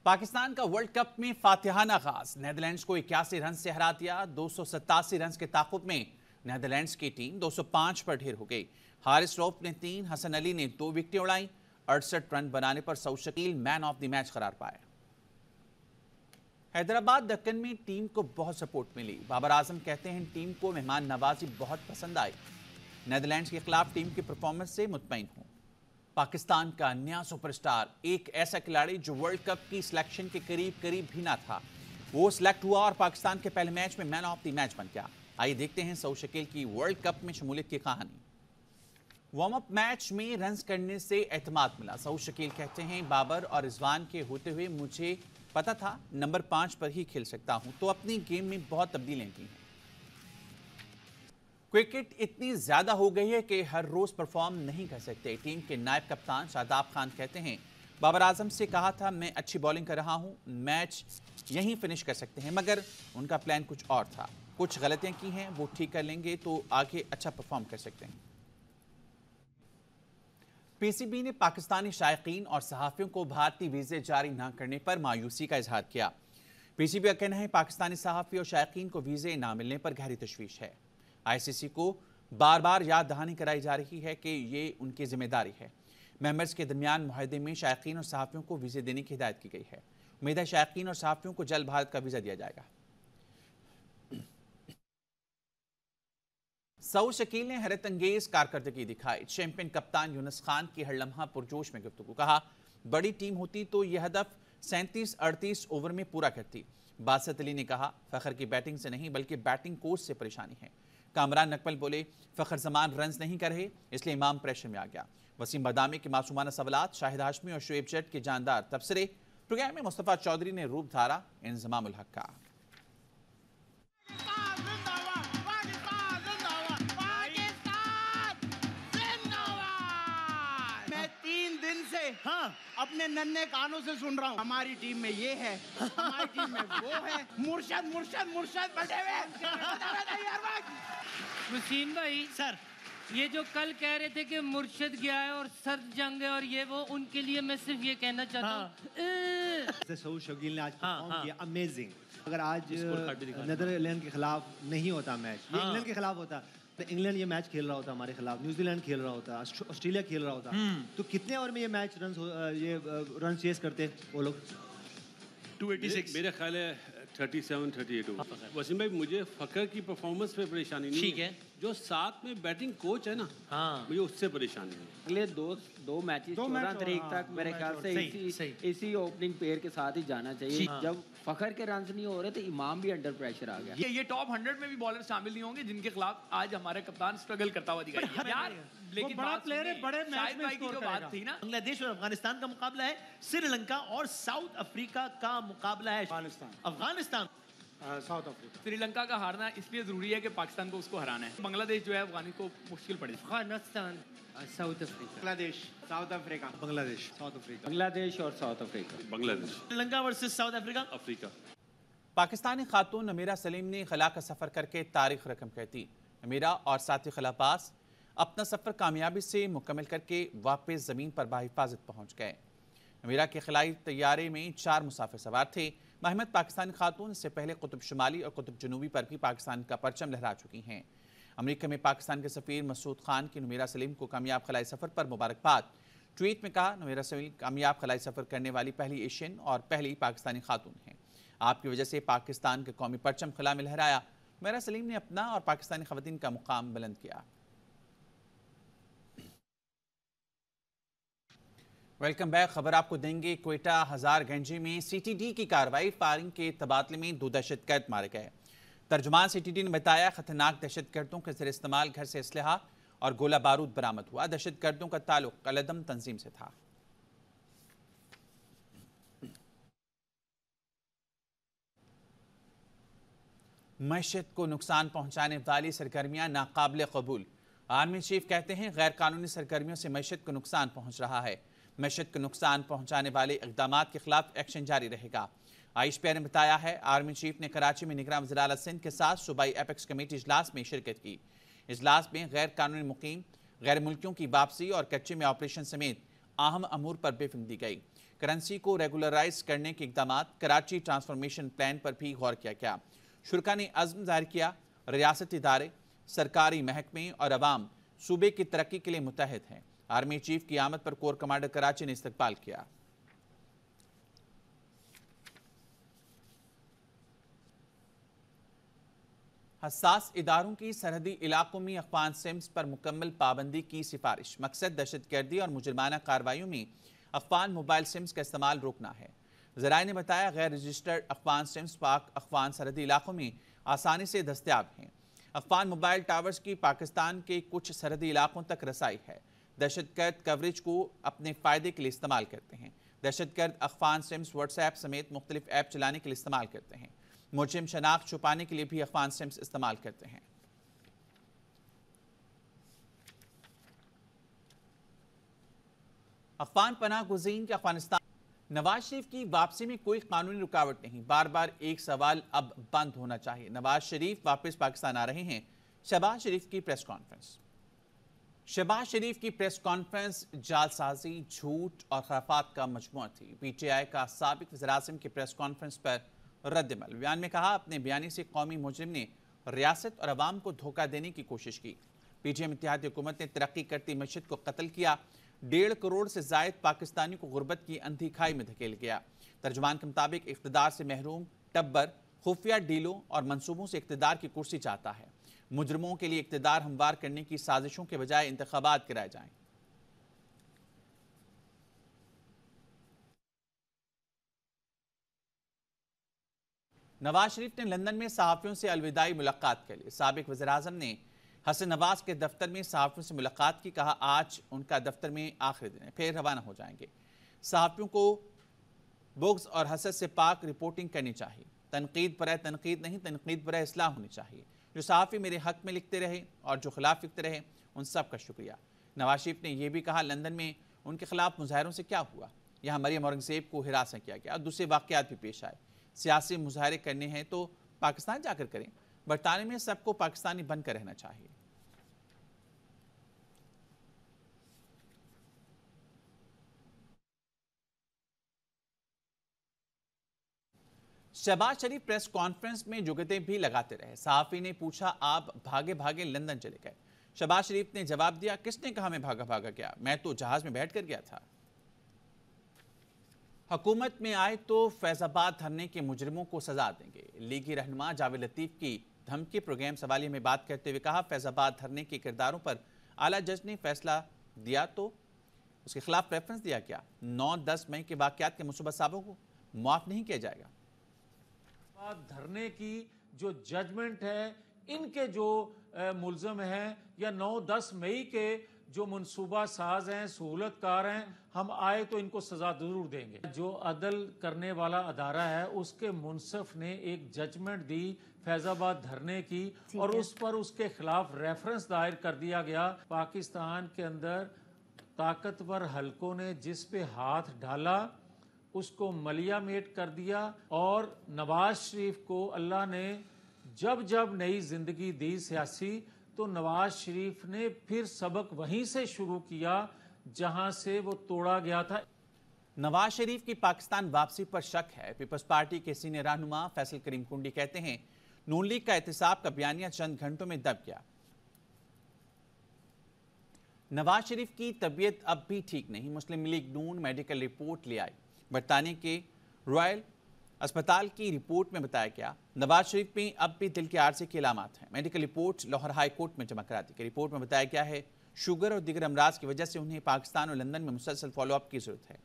पाकिस्तान का world cup में फातिहाना आगाज। नेदरलैंड्स को 81 रन से हरा दिया। 287 रन के ताक़ुब में नेदरलैंड्स की टीम 205 पर ढेर हो गई। हारिस रऊफ ने 3, हसन अली ने 2 विकेटें उड़ाई। 68 रन बनाने पर Saud Shakeel man of the match करार पाए। हैदराबाद दक्कन में टीम को बहुत सपोर्ट मिली। बाबर आजम कहते हैं टीम को मेहमान नवाजी बहुत पसंद आई। नेदरलैंड्स के खिलाफ टीम की परफॉर्मेंस से मुतमईन हूं। पाकिस्तान का नया सुपरस्टार, एक ऐसा खिलाड़ी जो वर्ल्ड कप की सिलेक्शन के करीब भी ना था, वो सिलेक्ट हुआ और पाकिस्तान के पहले मैच में मैन ऑफ द मैच बन गया। आइए देखते हैं सऊद शकील की वर्ल्ड कप में शमूलियत की कहानी। वार्म अप मैच में रन्स करने से एतमाद मिला। सऊद शकील कहते हैं बाबर और रिजवान के होते हुए मुझे पता था नंबर 5 पर ही खेल सकता हूं, तो अपनी गेम में बहुत तब्दीलियां की हैं। क्रिकेट इतनी ज्यादा हो गई है कि हर रोज परफॉर्म नहीं कर सकते। टीम के नायब कप्तान शादाब खान कहते हैं बाबर आजम से कहा था मैं अच्छी बॉलिंग कर रहा हूं, मैच यहीं फिनिश कर सकते हैं, मगर उनका प्लान कुछ और था। कुछ गलतियां की हैं, वो ठीक कर लेंगे तो आगे अच्छा परफॉर्म कर सकते हैं। पीसीबी ने पाकिस्तानी शायकीन और सहाफियों को भारतीय वीजे जारी न करने पर मायूसी का इजहार किया। पीसीबी का कहना है पाकिस्तानी सहाफी और शायकीन को वीजे न मिलने पर गहरी तशवीश है। आईसीसी को बार बार याद दहानी कराई जा रही है कि ये उनकी जिम्मेदारी है। मेंबर्स के दरमियान मुआहदे में शायकीन और सहाफियों को वीजे देने की हिदायत की गई है। उम्मीद है शायकीन और सहाफियों को जल्द भारत का वीजा दिया जाएगा। सऊद शकील ने हैरत अंगेज कारकर्दगी दिखाई। चैंपियन कप्तान यूनुस खान की हर लम्हा पुरजोश में गुफ्तगू। कहा बड़ी टीम होती तो यह हदफ 37-38 ओवर में पूरा करती। बासत अली ने कहा फखर की बैटिंग से नहीं बल्कि बैटिंग कोच से परेशानी है। कामरान नकबल बोले फखर जमान रन्स नहीं कर रहे इसलिए इमाम प्रेशर में आ गया। वसीम बदामी के मासूमाना सवालात, शाहिद हाशमी और शुएब जट के जानदार तबसरे। प्रोग्राम में मुस्तफा चौधरी ने रूप धारा इंजमामुल हक का। हाँ, अपने नन्हे कानों से सुन रहा हूँ हमारी टीम में ये है, हमारी टीम में वो है। मुर्शद मुर्शद मुर्शद बैठे हुए। वसीम भाई सर, ये जो कल कह रहे थे कि मुर्शद गया है और सर्द जंग है और ये वो, उनके लिए मैं सिर्फ ये कहना चाहता हूँ सऊद शकील ने आज परफॉर्म किया, अमेजिंग। अगर आज नेदरलैंड के खिलाफ नहीं होता मैच, ये इंग्लैंड के खिलाफ होता तो इंग्लैंड ये मैच खेल रहा होता हमारे खिलाफ, न्यूजीलैंड खेल रहा होता, ऑस्ट्रेलिया खेल रहा होता, तो कितने ओवर में ये मैच रन चेस करते वो लोग? 286 मेरा ख्याल है 37-38 ओवर। वसीम भाई मुझे फकर की परफॉर्मेंस पे परेशानी नहीं है, जो साथ में बैटिंग कोच है ना, मुझे उससे परेशानी है। अगले दो मैचेस 14 तारीख तक मेरे ख्याल से इसी ओपनिंग पेयर के साथ ही जाना चाहिए। जब फखर के रन नहीं हो रहे तो इमाम भी अंडर प्रेशर आ गया। ये टॉप 100 में भी बॉलर शामिल नहीं होंगे जिनके खिलाफ आज हमारे कप्तान स्ट्रगल करता हुआ दिखाई यार। लेकिन बड़ा प्लेयर है, बड़े मैच में की जो बात थी ना, बांग्लादेश और अफगानिस्तान का मुकाबला है, श्रीलंका और साउथ अफ्रीका का मुकाबला है। Afghanistan South Africa. श्रीलंका का हारना इसलिए जरूरी है कि पाकिस्तान को उसको हराना है। बांग्लादेश जो है अफगानिस्तान को मुश्किल पड़ेगी। Afghanistan, South Africa, Bangladesh, South Africa, Bangladesh, South Africa, Bangladesh और South Africa, Bangladesh, Sri Lanka versus South Africa, Africa. Pakistani खातून अमीरा सलीम ने खला का सफर करके तारीख रकम कहती। अमीरा और साथी खला पास अपना सफर कामयाबी से मुकम्मल करके वापस जमीन पर बाहिफाजत पहुंच गए। अमीरा के खलाई तैयारे में 4 मुसाफिर सवार थे। महमद पाकिस्तानी खातून इससे पहले कुतुब शुमाली और कुतुब जनूबी पर भी पाकिस्तान का परचम लहरा चुकी हैं। अमेरिका में पाकिस्तान के सफीर मसूद खान की नमीरा सलीम को कामयाब खलाई सफर पर मुबारकबाद। ट्वीट में कहा नमीरा सलीम कामयाब खलाई सफर करने वाली पहली एशियन और पहली पाकिस्तानी खातून हैं। आपकी वजह से पाकिस्तान के कौमी परचम खला में लहराया। नमीरा सलीम ने अपना और पाकिस्तानी खवातीन का मुकाम बुलंद किया। Welcome back. खबर आपको देंगे क्वेटा हजारगंजी में सीटीडी की कार्रवाई। फायरिंग के तबादले में 2 दहशतगर्द मारे गए। तर्जुमान सीटीडी ने बताया खतरनाक दहशतगर्दों के जरिए इस्तेमाल घर से असलहा और गोला बारूद बरामद हुआ। दहशतगर्दों का ताल्लुक कलदम तंजीम से था। मईशत को नुकसान पहुंचाने वाली सरगर्मियां नाकाबिल कबूल। आर्मी चीफ कहते हैं गैर कानूनी सरगर्मियों से मईशत को नुकसान पहुंच रहा है। मईशत को नुकसान पहुंचाने वाले इक़दामात के खिलाफ एक्शन जारी रहेगा। आयुष पिया ने बताया है आर्मी चीफ ने कराची में निगरान वज़ीर आला सिंध के साथ सूबाई एपेक्स कमेटी इजलास में शिरकत की। इजलास में गैर कानूनी मुकीम, गैर मुल्कियों की वापसी और कच्चे में ऑपरेशन समेत अहम अमूर पर ब्रीफिंग दी गई। करेंसी को रेगुलराइज करने के इकदाम, कराची ट्रांसफॉर्मेशन प्लान पर भी गौर किया गया। शुरका ने अज़्म जाहिर किया, रियासती इदारे, सरकारी महकमे और अवाम सूबे की तरक्की के लिए मुतहद हैं। आर्मी चीफ की आमद पर कोर कमांडर कराची ने इस्तकबाल किया। हसास इदारों की सरहदी इलाकों में अफगान सिम्स पर मुकम्मल पाबंदी की सिफारिश। मकसद दहशतगर्दी और मुजरमाना कार्रवाइयों में अफगान मोबाइल सिम्स का इस्तेमाल रोकना है। ज़राए ने बताया, गैर रजिस्टर्ड अफगान सिम्स पाक अफगान सरहदी इलाकों में आसानी से दस्तयाब हैं। अफगान मोबाइल टावर्स की पाकिस्तान के कुछ सरहदी इलाकों तक रसाई है। दहशतगर्द कवरेज को अपने फ़ायदे के लिए इस्तेमाल करते हैं। दहशतगर्द अफगान सिम्स व्हाट्सएप समेत मुख्तलिफ ऐप चलाने के लिए इस्तेमाल करते हैं। मुजरिम शनाख्त छुपाने के लिए भी अफगान सिम्स इस्तेमाल करते हैं। अफगान पनाह गुज़ीन के अफगानिस्तान। नवाज शरीफ की वापसी में कोई कानूनी रुकावट नहीं। बार बार एक सवाल अब बंद होना चाहिए। नवाज शरीफ वापस पाकिस्तान आ रहे हैं। शहबाज शरीफ की प्रेस कॉन्फ्रेंस। शहबाज शरीफ की प्रेस कॉन्फ्रेंस जालसाजी, झूठ और खराफात का मजमुआ थी। पीटीआई का साबिक वज़ीर-ए-आज़म की प्रेस कॉन्फ्रेंस पर रद्द-ए-अमल। बयान में कहा, अपने बयानी से कौमी मुजरिम ने रियासत और अवाम को धोखा देने की कोशिश की। पीटीएम इत्तेहादी हुकूमत ने तरक्की करती मस्जिद को कत्ल किया। 1.5 करोड़ से जायद पाकिस्तानी को गुर्बत की अंधी खाई में धकेल गया। तर्जुमान के मुताबिक इख्तिदार से महरूम टब्बर खुफिया डीलों और मंसूबों से इख्तिदार की कुर्सी चाहता है। मुजरिमों के लिए इख्तिदार हमवार करने की साजिशों के बजाय इंतखाबात कराए जाएं। नवाज शरीफ ने लंदन में सहाफियों से अलविदाई मुलाकात कर ली। साबिक वज़ीर-ए-आज़म ने हसन नवाज के दफ्तर में सहाफियों से मुलाकात की। कहा, आज उनका दफ्तर में आखिरी दिन है, फिर रवाना हो जाएंगे। सहाफियों को बुग़्ज़ और हसद से पाक रिपोर्टिंग करनी चाहिए। तनकीद बराए तनकीद नहीं, तनकीद बराए इस्लाह होनी चाहिए। जो सहाफ़ी मेरे हक में लिखते रहे और जो खिलाफ लिखते रहे, उन सब का शुक्रिया। नवाज शरीफ ने यह भी कहा, लंदन में उनके खिलाफ मुजाहिरों से क्या हुआ। यहाँ मरियम औरंगज़ेब को हिरासत किया गया और दूसरे वाक़यात भी पेश आए। सियासी मुजाहरे करने हैं तो पाकिस्तान जाकर करें। बरतानिया में सबको पाकिस्तानी बनकर रहना चाहिए। शहबाज शरीफ प्रेस कॉन्फ्रेंस में जुगतें भी लगाते रहे। सहाफ़ी ने पूछा, आप भागे भागे लंदन चले गए। शहबाज शरीफ ने जवाब दिया, किसने कहा मैं भागा भागा गया, मैं तो जहाज में बैठ कर गया था। हुकूमत में आए तो फैजाबाद धरने के मुजरिमों को सजा देंगे। लीगी रहनुमा जावेद लतीफ़ की धमकी प्रोग्राम सवालिया में बात करते हुए कहा, फैजाबाद धरने के किरदारों पर आला जज ने फैसला दिया तो उसके खिलाफ रेफरेंस दिया क्या। 9-10 मई के वाक़यात के मुसब्बत साहबों को माफ़ नहीं किया जाएगा। धरने की जो जजमेंट है, इनके जो मुल्ज़म हैं या 9-10 मई के जो मनसूबा साज हैं, सहूलतकार हैं, हम आए तो इनको सजा जरूर देंगे। जो अदल करने वाला अदारा है, उसके मुनसफ ने एक जजमेंट दी फैजाबाद धरने की और उस पर उसके खिलाफ रेफरेंस दायर कर दिया गया। पाकिस्तान के अंदर ताकतवर हलकों ने जिस पे हाथ डाला उसको मलिया मेट कर दिया और नवाज शरीफ को अल्लाह ने जब जब नई जिंदगी दी सियासी, तो नवाज शरीफ ने फिर सबक वहीं से शुरू किया जहां से वो तोड़ा गया था। नवाज शरीफ की पाकिस्तान वापसी पर शक है। पीपल्स पार्टी के सीनियर रहनुमा फैसल करीम कुंडी कहते हैं, नून लीग का एहतसाब का बयानिया चंद घंटों में दब गया। नवाज शरीफ की तबीयत अब भी ठीक नहीं। मुस्लिम लीग नून मेडिकल रिपोर्ट ले आई। बरतानिया के रॉयल अस्पताल की रिपोर्ट में बताया गया, नवाज शरीफ में अब भी दिल के आर्जे के अलामात हैं। Medical report Lahore high court में जमा करा दी गई। रिपोर्ट में बताया गया है, शुगर और दीगर अमराज की वजह से उन्हें पाकिस्तान और लंदन में मुसलसल फॉलोअप की जरूरत है।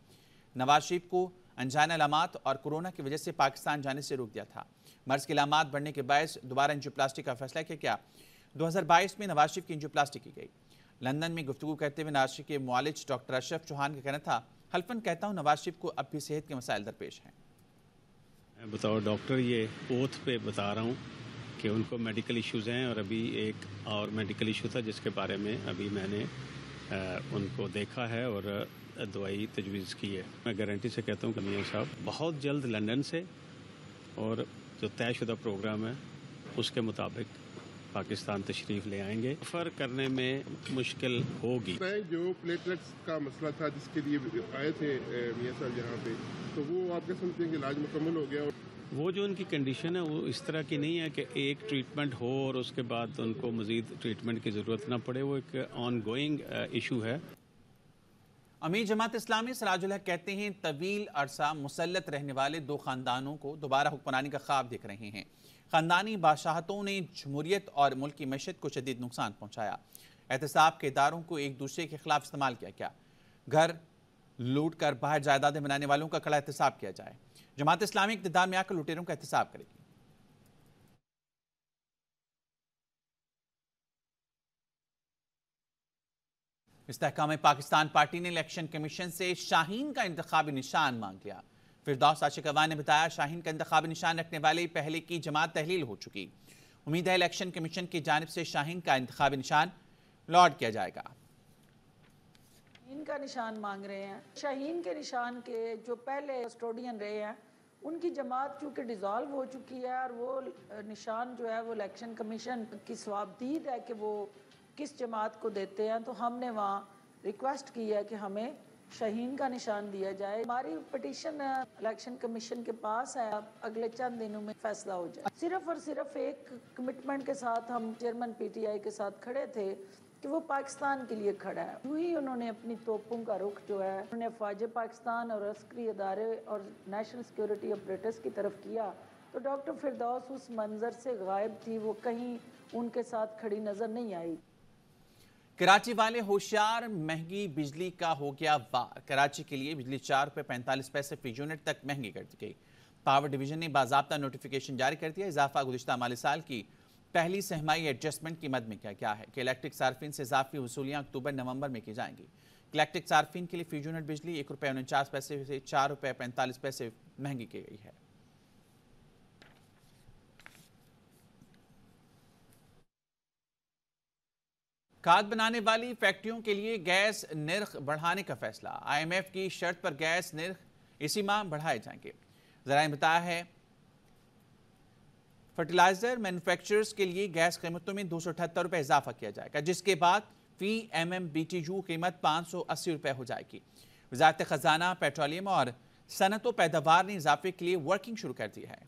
नवाज शरीफ को अनजाने अलामात और कोरोना की वजह से पाकिस्तान जाने से रोक दिया था। मर्ज के अलामात बढ़ने के बायस दोबारा एंजियोप्लास्टी का फैसला किया गया। 2022 में नवाज शरीफ की एंजियोप्लास्टी की गई। लंदन में गुफ्तगू करते हुए नवाज शरीफ के मुआलिज डॉक्टर अशरफ चौहान का कहना था, हल्फन कहता हूँ नवाज शरीफ को अब भी सेहत के मसाइल दरपेश हैं। मैं बताओ डॉक्टर, ये ओथ पे बता रहा हूँ कि उनको मेडिकल इश्यूज़ हैं और अभी एक और मेडिकल इशू था जिसके बारे में अभी मैंने उनको देखा है और दवाई तजवीज़ की है। मैं गारंटी से कहता हूँ कि मियां साहब बहुत जल्द लंदन से और जो तयशुदा प्रोग्राम है उसके मुताबिक पाकिस्तान तशरीफ़ ले आएंगे। सफ़र करने में मुश्किल होगी। जो प्लेटलेट्स का मसला था जिसके लिए आए थे मियां साहब यहाँ पे, तो वो आप क्या समझते हैं कि इलाज मुकम्मल हो गया? वो जो उनकी कंडीशन है वो इस तरह की नहीं है कि एक ट्रीटमेंट हो और उसके बाद उनको मज़ीद ट्रीटमेंट की ज़रूरत ना पड़े। वो एक ऑन गोइंग इशू है। अमीर जमात इस्लामी सिराजुल हक कहते हैं तवील अरसा मुसल्लत रहने वाले दो ख़ानदानों को दोबारा हुक्मरानी का ख्वाब देख रहे हैं। ख़ानदानी बादशाहतों ने जमहूरियत और मुल्क की मईशत को शदीद नुकसान पहुँचाया। एहतसाब के इदारों को एक दूसरे के खिलाफ इस्तेमाल किया गया। घर लूट कर बाहर जायदादें बनाने वालों का कड़ा एहतसाब किया जाए। जमात इस्लामी इक़्तिदार में आकर लुटेरों का एहतसाब करेगी। इस्तेहकाम पाकिस्तान पार्टी ने इलेक्शन कमीशन से शाहीन का इंतखाबी निशान मांग लिया। फिरदौस आशिक अवान ने बताया, शाहीन का इंतखाबी निशान रखने वाले पहले की जमात तहलील हो चुकी। उम्मीद है इलेक्शन कमीशन की जानिब से शाहीन का इंतखाबी निशान लॉट किया जाएगा। शाहीन का निशान मांग रहे हैं। शाहीन के निशान के जो पहले कस्टोडियन रहे हैं उनकी जमात चूँकि डिज़ोल्व हो चुकी है और वो निशान जो है वो इलेक्शन कमीशन की स्वाबदीद है कि वो किस जमात को देते हैं। तो हमने वहाँ रिक्वेस्ट की है कि हमें शाहीन का निशान दिया जाए। हमारी पिटीशन इलेक्शन कमीशन के पास है, अगले चंद दिनों में फैसला हो जाए। सिर्फ और सिर्फ एक कमिटमेंट के साथ हम चेयरमैन पीटीआई के साथ खड़े थे कि वो पाकिस्तान के लिए खड़ा है। यूँ ही उन्होंने अपनी तोपों का रुख जो है उन्होंने अफवाज पाकिस्तान और अस्करी अदारे और नेशनल सिक्योरिटी ऑपरेटर्स की तरफ किया, तो डॉक्टर फिरदौस उस मंजर से गायब थी, वो कहीं उनके साथ खड़ी नजर नहीं आई। कराची वाले होशियार, महंगी बिजली का हो गया वार। कराची के लिए बिजली 4 रुपये 45 पैसे फी यूनिट तक महंगी कर दी गई। पावर डिवीजन ने बाज़ाब्ता नोटिफिकेशन जारी कर दिया। इजाफा गुज़िश्ता माली साल की पहली सहमाई एडजस्टमेंट की मद में किया गया है कि इलेक्ट्रिक सार्फिन से इजाफी वसूलियाँ अक्टूबर नवंबर में की जाएंगी। इलेक्ट्रिक सार्फिन के लिए फी यूनिट बिजली 1 रुपये 49 पैसे से 4 रुपये 45 पैसे महंगी की गई है। खाद बनाने वाली फैक्ट्रियों के लिए गैस निर्ख बढ़ाने का फैसला। IMF की शर्त पर गैस निर्ख इसी माह बढ़ाए जाएंगे। ज़राए ने बताया है फर्टिलाइजर मैन्युफैक्चरर्स के लिए गैस कीमतों में 278 रुपये इजाफा किया जाएगा, जिसके बाद फी MMBTU कीमत 580 रुपये हो जाएगी। वज़ारत खजाना, पेट्रोलियम और सनत व पैदावार ने इजाफे के लिए वर्किंग शुरू कर दी है।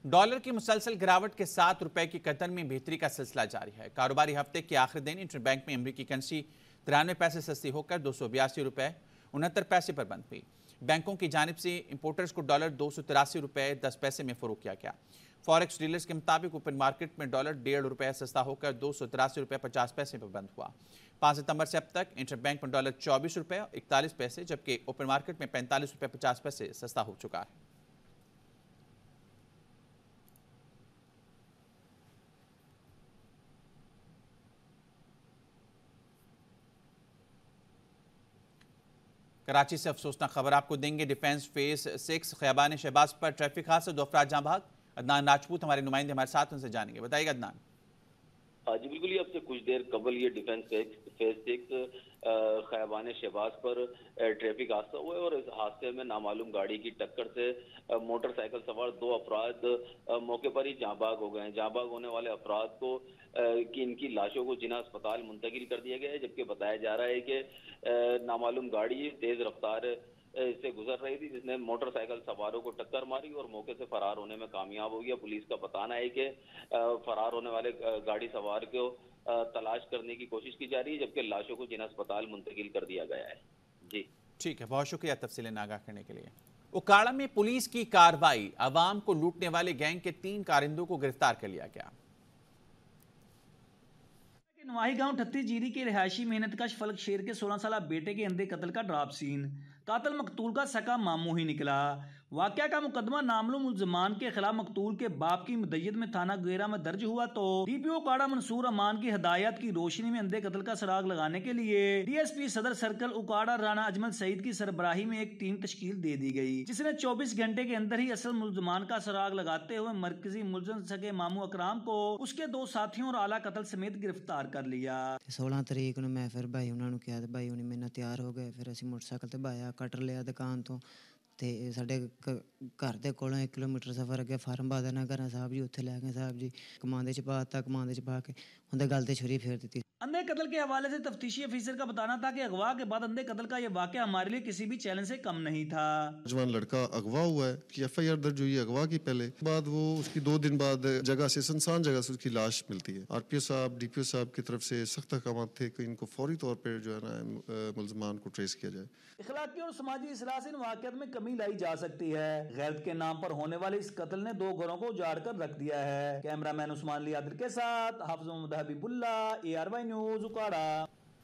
डॉलर की मुसलसल गिरावट के 7 रुपए की कदर में बेहतरी का सिलसिला जारी है। कारोबारी हफ्ते के आखिरी दिन इंटरबैंक में अमरीकी करेंसी 93 पैसे सस्ती होकर 282 रुपए 69 पैसे पर बंद हुई। बैंकों की जानिब से इंपोर्टर्स को डॉलर 283 रुपए 10 पैसे में फरोख्त किया गया। फॉरेक्स डीलर्स के मुताबिक ओपन मार्केट में डॉलर 1.5 रुपए सस्ता होकर 283 रुपए 50 पैसे पर बंद हुआ। 5 सितंबर से अब तक इंटरबैंक में डॉलर 24 रुपए 41 पैसे जबकि ओपन मार्केट में 45 रुपए 50 पैसे सस्ता हो चुका है। कराची से अफसोसनाक खबर आपको देंगे। डिफेंस फेज 6 खयाबान शहबाज पर ट्रैफिक हादसा, 2 अफराद जहां भाग। अदनान राजपूत हमारे नुमाइंदे हमारे साथ, उनसे जानेंगे। बताइएगा अदनान। जी बिल्कुल, ये अब से कुछ देर कबल ये डिफेंस फेज 6 खयाबान शहबाज पर ट्रैफिक हादसा हुआ है और इस हादसे में नामालूम गाड़ी की टक्कर से मोटरसाइकिल सवार 2 अफराद मौके पर ही जाँबाग हो गए हैं। जाँबाग होने वाले अफराद को कि इनकी लाशों को जिना अस्पताल मुंतकिल कर दिया गया है, जबकि बताया जा रहा है कि नामालूम गाड़ी तेज रफ्तार से गुजर रही थी जिसने मोटरसाइकिल सवारों को टक्कर मारी और मौके से फरार होने में कामयाब हो गया। पुलिस का बताना है कि फरार होने वाले गाड़ी सवार को तलाश करने की कोशिश की जा रही है, जबकि लाशों को जिना अस्पताल मुंतकिल कर दिया गया है। जी ठीक है, बहुत शुक्रिया तफसीलें आगाह करने के लिए। उकाड़ा में पुलिस की कार्रवाई, अवाम को लूटने वाले गैंग के 3 कारिंदों को गिरफ्तार कर लिया गया। नवाही गांव 38 जीरी के रिहायशी मेहनतकश फलक शेर के 16 साल बेटे के अंधे कत्ल का ड्राप सीन। कातिल मकतूल का सका मामू ही निकला। वाकया का मुकदमा नामालूम मुल्ज़मान के खिलाफ मकतूल के बाप की मुद्दत में थाना गुहेरा में दर्ज हुआ तो DPO उकाड़ा मंसूर अमान की हदायत की रोशनी में अंधे कत्ल का सुराग लगाने के लिए DSP सदर सर्कल उकाड़ा राना अजमल सईद की सरबराही में एक टीम तश्कील दे दी गई, जिसने 24 घंटे के अंदर ही असल मुल्ज़मान का सुराग लगाते हुए मरकजी मुल्ज़म सके मामू अकराम को उसके 2 साथियों और आला कत्ल समेत गिरफ्तार कर लिया। 16 तरीक ਨੂੰ मैं फिर भाई उन्होंने कहा भाई उन्हें मेरे नाल तैयार हो गए, फिर ਅਸੀਂ मोटरसाइकिल ਤੇ ਬਾਇਆ ਕਟਰ ਲਿਆ ਦੁਕਾਨ ਤੋਂ ਤੇ ਸਾਡੇ ਘਰ ਦੇ ਕੋਲੋਂ 1 ਕਿਲੋਮੀਟਰ ਸਫ਼ਰ ਅੱਗੇ ਫਾਰਮ ਬਾਦਰ ਨਗਰ ਸਾਹਿਬ ਜੀ ਉੱਥੇ ਲੈ ਗਏ ਸਾਹਿਬ ਜੀ ਕਮਾਂਦੇ ਚ ਪਾ ਕੇ ਉਹਦੇ ਗਲ ਤੇ ਛੁਰੀ ਫੇਰ ਦਿੱਤੀ। अंधे कत्ल के हवाले से तफ्तीशी अफसर का बताना था कि अगवा के बाद अंधे कत्ल का यह वाकया हमारे लिए किसी भी चैलेंज से कम नहीं था। जवान लड़का अगवा हुआ है कि FIR दर्ज हुई है अगवा की, पहले बाद वो उसकी 2 दिन बाद जगह से सुनसान जगह से उसकी लाश मिलती है। RPO साहब DPO साहब की तरफ से सख्त अहकाम थे कि इनको फौरी तौर पर जो है ना मुल्ज़मान को ट्रेस किया जाए। इखलाकी और समाजी इसलाह से इन वाक़यात में कमी लाई जा सकती है। गैरत के नाम पर होने वाले इस कत्ल ने 2 घरों को उजाड़ कर रख दिया है। कैमरामैन उस्मान ली आदिल के साथ हाफिज़ मोहम्मद हबीबुल्लाह, ARY न्यूज़ उकाड़ा।